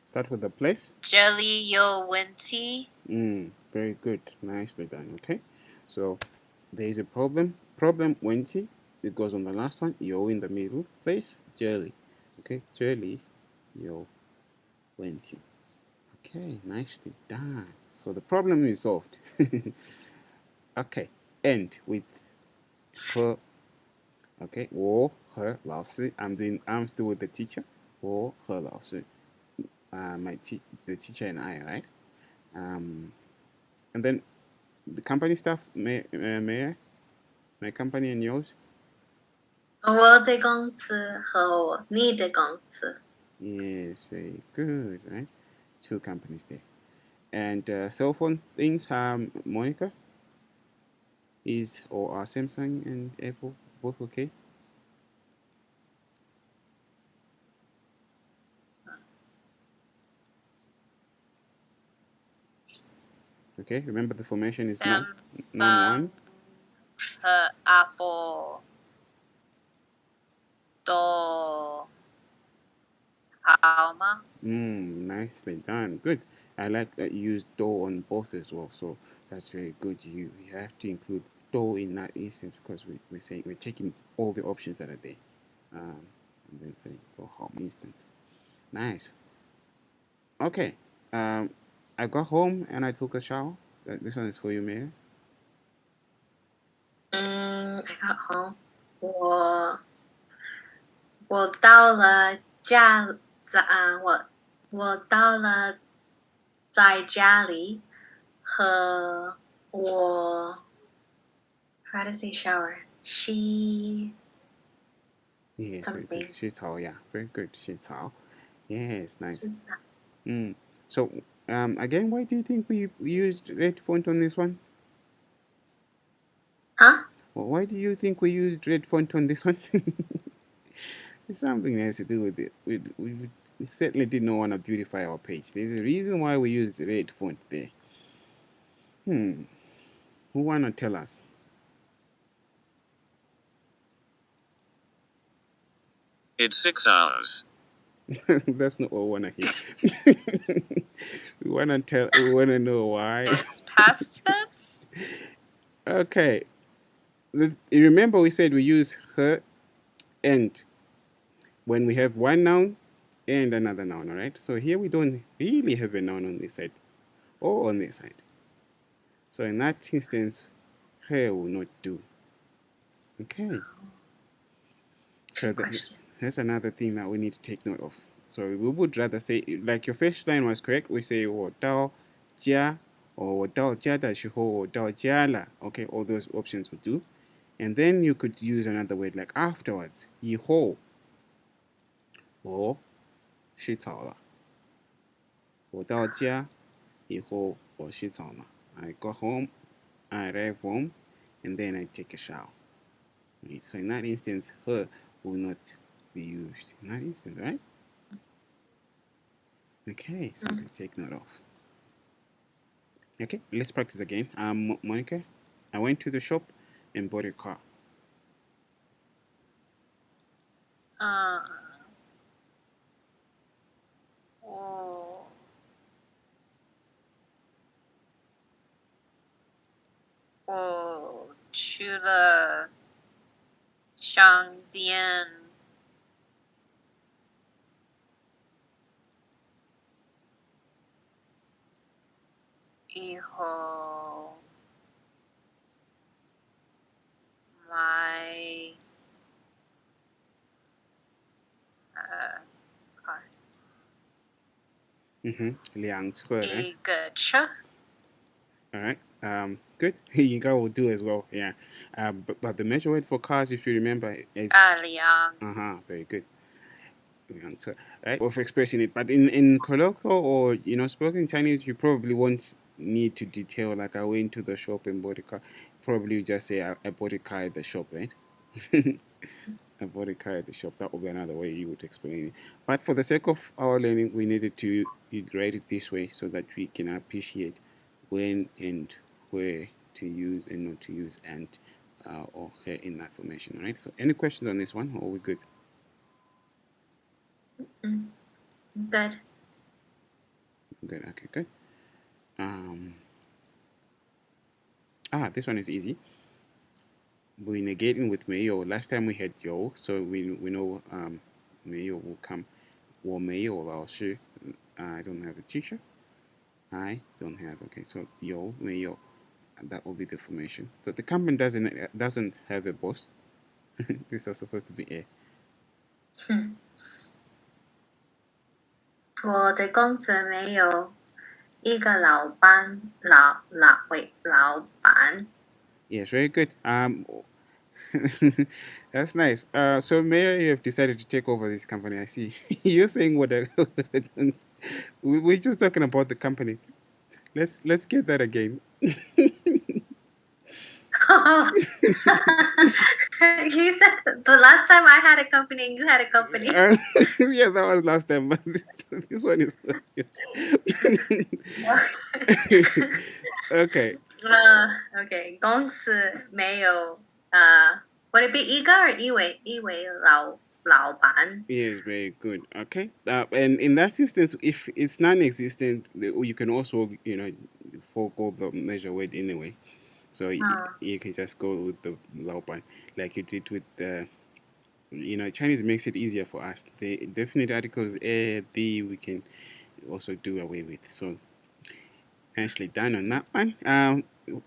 Start with the place. jelly yo wenti? Very good. Nicely done. Okay. So there is a problem. Problem wenti. It goes on the last one. Yo in the middle. Place jelly. Okay. Jelly yo wenti. Okay. Nicely done. So the problem is solved. Okay. End with her. Okay. 我和老师. I'm still with the teacher. 我和老师. The teacher and I, right? And then the company stuff, may I? My company and yours? 我的公司和你的公司。 Yes, very good, right? Two companies there. And cell phone things, Monica? Are Samsung and Apple both okay? Okay, remember the formation is noun one. Apple 都好吗？ Nicely done. Good. I like that you use do on both as well, so that's very good. You have to include do in that instance because we're taking all the options that are there, and then say for home instance. Nice. Okay. I got home and I took a shower. This one is for you, Mary. I got home. 我到了在家里和我 how to say shower? Yes, very Something. good. 洗澡, yeah, very good. 洗澡. Yes, nice. So, again, why do you think we used red font on this one? Huh? Well, why do you think we used red font on this one? It's something that has to do with it. We certainly did not want to beautify our page. There's a reason why we used red font there. Who wanna tell us? It's 6 hours. That's not what we wanna hear. We wanna know why. It's past tense. Okay. Remember we said we use her and when we have one noun and another noun, alright? So here we don't really have a noun on this side or on this side. So in that instance, her will not do. Okay. So that's another thing that we need to take note of. So we would rather say, like your first line was correct, we say 我到家 or 我到家的时候我到家了. Okay, all those options would do. And then you could use another word like afterwards, 以后我洗澡了. 我到家以后我洗澡了. I go home, I arrive home, and then I take a shower. Right? So in that instance, her will not be used. In that instance, right? Okay, so I'm going to take note of. Okay, let's practice again. Monica, I went to the shop and bought a car. 我去了商店以后买两车, right? 一个车 All right. Good. Yinka will do as well. Yeah. But the measure word for cars, if you remember, is 辆 very good. answer, right? Of expressing it. But in colloquial or spoken Chinese, you probably won't need to detail like I went to the shop and bought a car. Probably you just say I bought a car at the shop, right? I bought a car at the shop. That would be another way you would explain it. But for the sake of our learning, we needed to write it this way so that we can appreciate when and where to use and not to use and or here in that formation. All right. So any questions on this one, or are we good? Good. Good. Okay. Good. This one is easy. We're negating with 没有. Last time we had 有, so we know 没有 will come. 我没有老师. I don't have a teacher. I don't have. Okay, so 有没有. That will be the formation. So the company doesn't have a boss. These are supposed to be a. 我的公司没有一个老板。 Yes, very good. That's nice. So Mary, you have decided to take over this company. I see. You're saying what? We're just talking about the company. Let's get that again. He said the last time I had a company and you had a company. Yeah, that was last time, but this one is. Okay. Okay. 公司没有 would it be 一个 or 一位老板? Yes, very good. Okay. And in that instance, if it's non-existent, you can also forego the measure word anyway. So you can just go with the 老板 like you did with the. Chinese makes it easier for us. The definite articles a, the, we can also do away with. So nicely done on that one.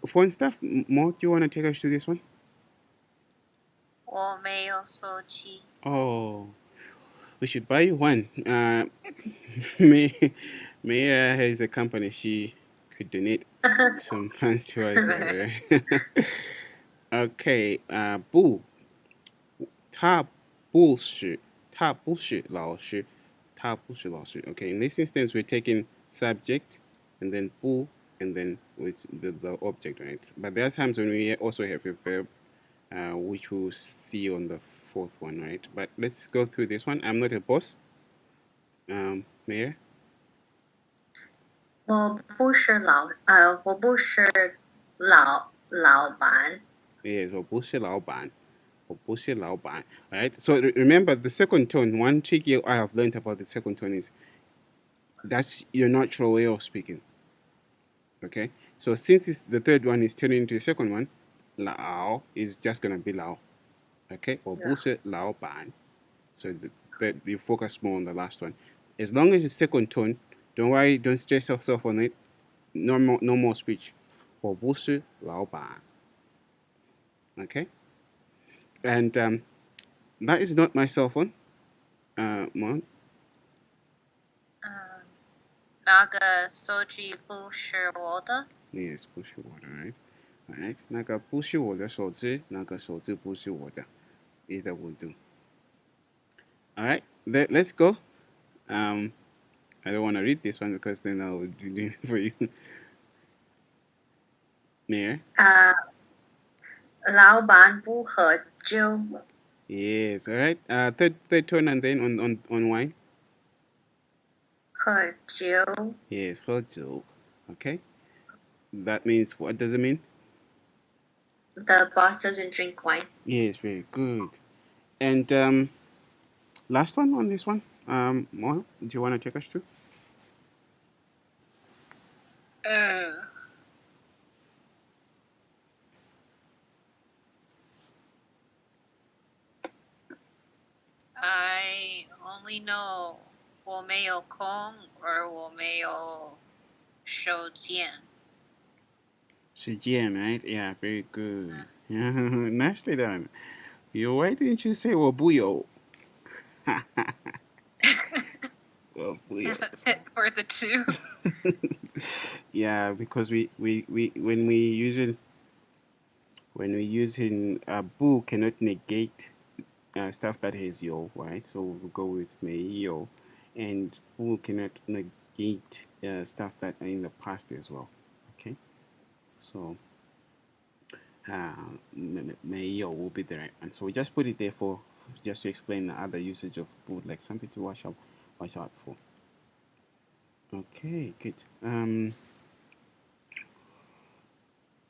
Fun stuff. Mo, do you want to take us through this one? 我没有手机。 Oh, we should buy you one. Maya has a company. She could donate some funds to us. Okay. Boo. 他不是老师. Okay, in this instance, we're taking subject and then 不 and then with the object, right? But there are times when we also have a verb, which we'll see on the fourth one, right? But let's go through this one. I'm not a boss. Mayor? 我不是老板. Yes, 我不是老板. Right? So remember the second tone. One trick I have learned about the second tone is that's your natural way of speaking. Okay? So since the third one is turning into the second one, 老 is just going to be 老. Okay? 我不是老板. So you focus more on the last one. As long as it's second tone, don't worry, don't stress yourself on it. No more speech. 我不是老板. Okay? And that is not my cell phone. Mom? 那个手机不是我的。 Yes, 不是我的, right? Alright, 那个不是我的手机, 那个手机不是我的. Either will do. Alright, let's go. I don't want to read this one because then I'll be doing it for you. Mayor? 老板不喝酒. Yes, alright. Third tone and then on wine. 喝酒. Yes, 喝酒. Okay. That means, what does it mean? The boss doesn't drink wine. Yes, very good. And last one on this one. Mo, do you want to take us through? I only know 我没有空 or 我没有时间. 时间, right? Yeah, very good. Yeah, nicely done. Why didn't you say 我不有? 我不有. Doesn't fit for the two. Yeah, because we when we using 不 cannot negate stuff that has yo, right? So we'll go with me yo, and we cannot negate stuff that are in the past as well. Okay, so may yo will be the right one. So we just put it there for just to explain the other usage of would, like something to watch out for. Okay, good.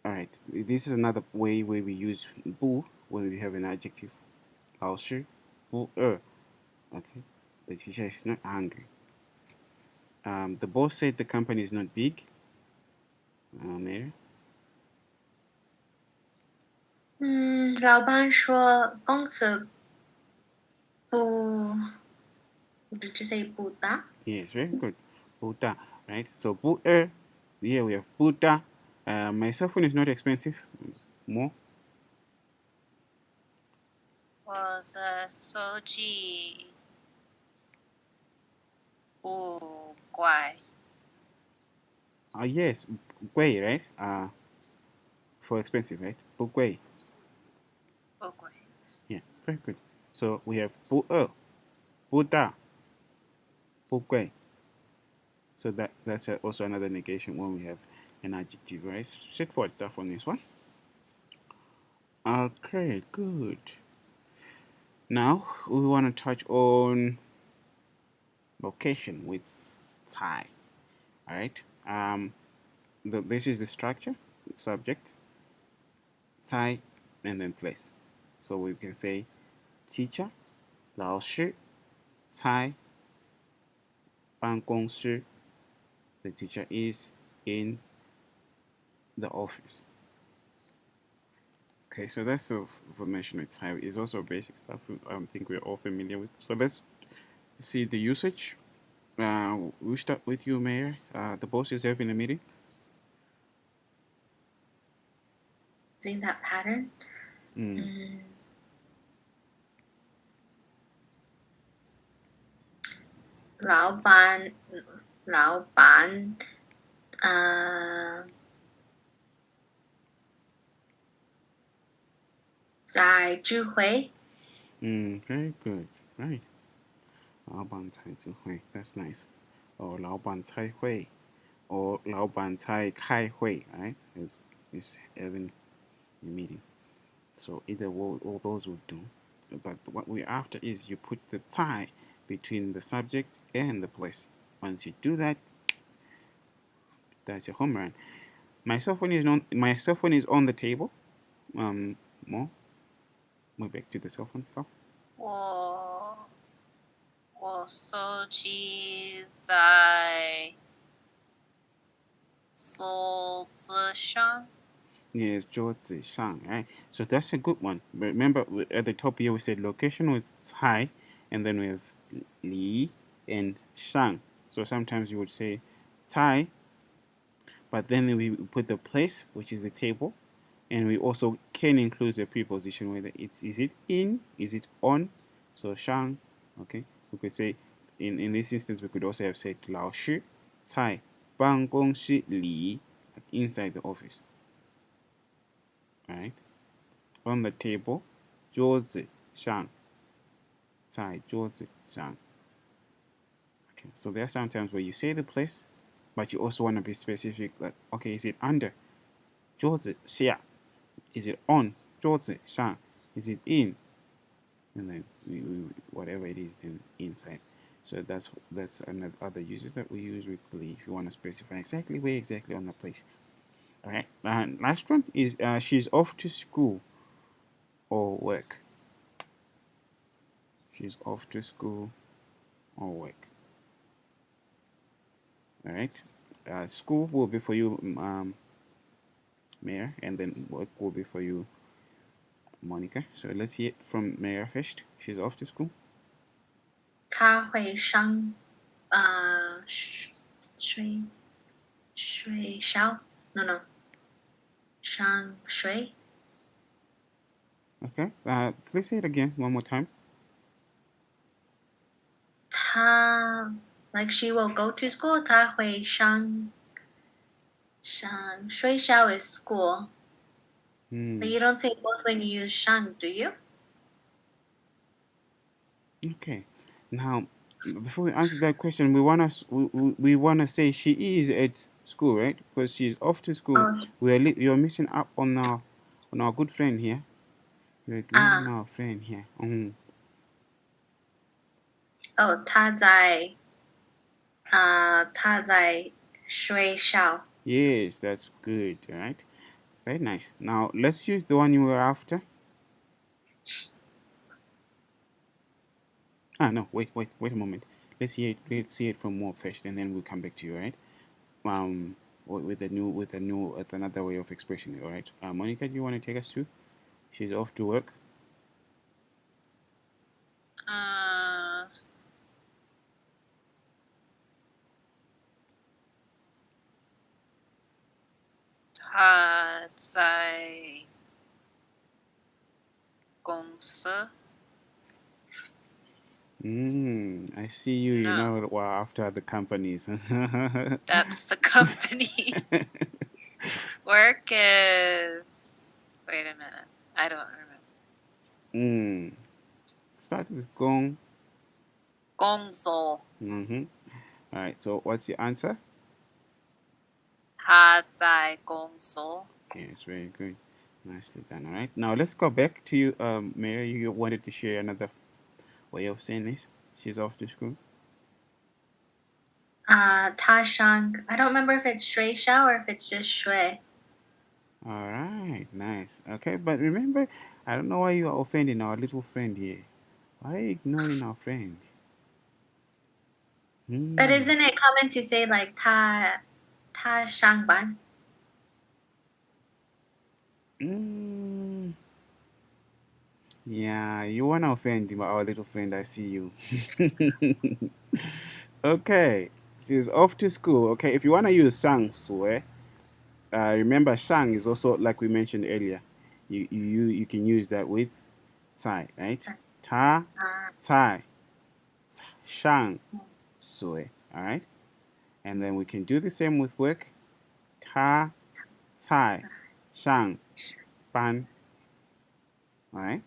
All right, this is another way where we use bu when we have an adjective. 老师不饿. Okay, the teacher is not hungry. The boss said the company is not big. Mary? 老板说公司不 did you say 不大? Yes, very good. 不大, right? So 不饿, here we have 不大. My cell phone is not expensive. More? 我的手机不贵。Yes, 贵, right? For expensive, right? 不贵. 不贵。 Yeah, very good. So we have 不饿, 不大, 不贵. So that's also another negation when we have an adjective, right? Straightforward stuff on this one. Okay, good. Now we want to touch on location with tie. All right. This is the structure, subject, tie, and then place. So we can say teacher, 老师, tie, 办公室. The teacher is in the office. Okay, so that's the information with tie. It's also basic stuff I think we're all familiar with. So let's see the usage. We'll start with you, Mayor. The boss is having a meeting. Using that pattern. 老板在聚会. Very good. Right. 老板才聚会. That's nice. Or 老板才会. Or 老板才开会. Right? Is having a meeting. So either all those will do. But what we're after is you put the tie between the subject and the place. Once you do that, that's your home run. My cell phone is on the table. More. Move back to the cell phone stuff. 我手机在桌子上。 Yes, 桌子上, right? So that's a good one. Remember, at the top here we said location was high, and then we have li and shang. So sometimes you would say tai, but then we put the place, which is the table, and we also can include the preposition, whether is it in, is it on. So shang, okay. We could say in this instance we could also have said 老师在办公室里, inside the office. Right? On the table, 桌子上在桌子上. Okay, so there are sometimes where you say the place, but you also want to be specific, like, okay, is it under 桌子下? Is it on 桌子上? Is it in? And then whatever it is, then inside. So that's another other uses that we use with li if you want to specify exactly where exactly on the place. All right. Last one is she's off to school or work. She's off to school or work. All right. School will be for you, Mayor, and then work will be for you, Monica. So let's hear it from Mayor first. She's off to school. 他会上水校 no 上水 Okay. Please say it again one more time. 他 like she will go to school. 他会上水校 is school. But you don't say both when you use 上, do you? Okay. Now, before we answer that question, we wanna say she is at school, right? Because she's off to school. Oh, You're missing out on our good friend here. You're ignoring our friend here. Mm. 哦，他在睡觉。 Yes, that's good. All right. Very nice. Now let's use the one you were after. No, wait a moment. Let's see it from more first, and then we'll come back to you, all right? With another way of expressing it, all right? Monica, do you want to take us through? She's off to work. 他在公司。 I see you. You No. know, well, after the companies. That's the company. Work is. Wait a minute. I don't remember. Start with gong. 工作。 All right. So what's the answer? 他在工作。 Yes, very good. Nicely done. All right. Now let's go back to you, Mary. You wanted to share another way of saying this. She's off to school. 他上 I don't remember if it's 睡觉 or if it's just 睡。 All right, nice. Okay, but remember, I don't know why you are offending our little friend here. Why are you ignoring our friend? But isn't it common to say like 他上班? Yeah, you want to offend our little friend. I see you. Okay, she's off to school. Okay, if you want to use sang sue, remember shang is also like we mentioned earlier. You can use that with tai, right? Ta, tai, shang sue. All right, and then we can do the same with work. Ta, tai, shang, ban. All right.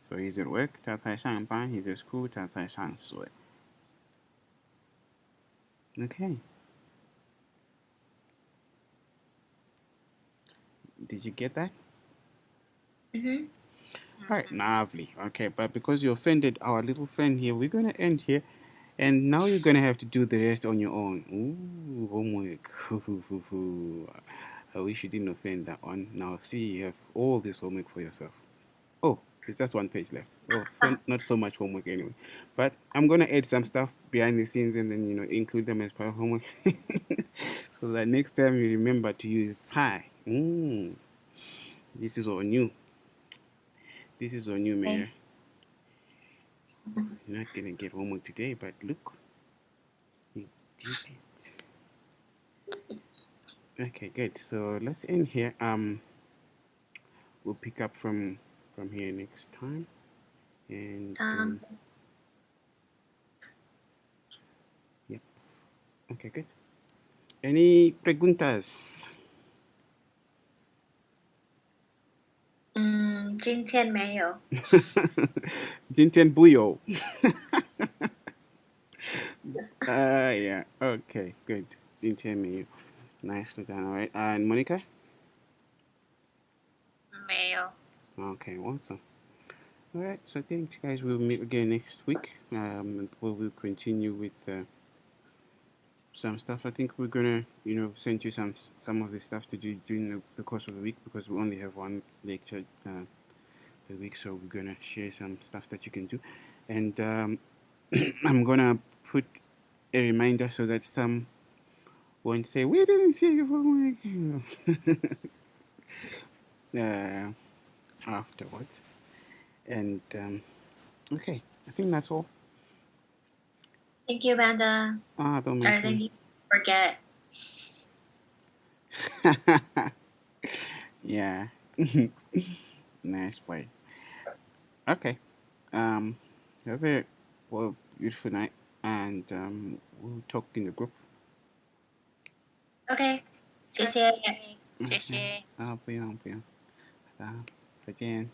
So he's at work. Ta tai shang ban. He's at school. Ta tai shang sue. Okay. Did you get that? Mm-hmm. All right, lovely. Okay, but because you offended our little friend here, we're going to end here. And now you're going to have to do the rest on your own. Ooh, homework. I wish you didn't offend that one. Now, see, you have all this homework for yourself. Oh, there's just one page left. Oh, so not so much homework anyway. But I'm going to add some stuff behind the scenes and then, include them as part of homework. So that next time you remember to use tie. This is all new. This is on you, Mayor. You're not gonna get homework today, but look, you did it. Okay, good. So let's end here. We'll pick up from here next time. And yep. Okay, good. Any preguntas? 今天没有。今天不有。Yeah. Okay, good. 今天没有。Nicely done. All right. And Monica? 没有。 Okay, awesome. All right. So I think, guys, we'll meet again next week. And we'll continue with some stuff. I think we're gonna, send you some of the stuff to do during the course of the week because we only have one lecture per week. So we're gonna share some stuff that you can do, and I'm gonna put a reminder so that some won't say we didn't see your homework afterwards. And okay, I think that's all. Thank you, Vanda. Don't Or mention. thank you. Forget. Yeah. Nice play. Okay. Have a beautiful night, and we'll talk in the group. Okay. 谢谢。谢谢。不用，再见。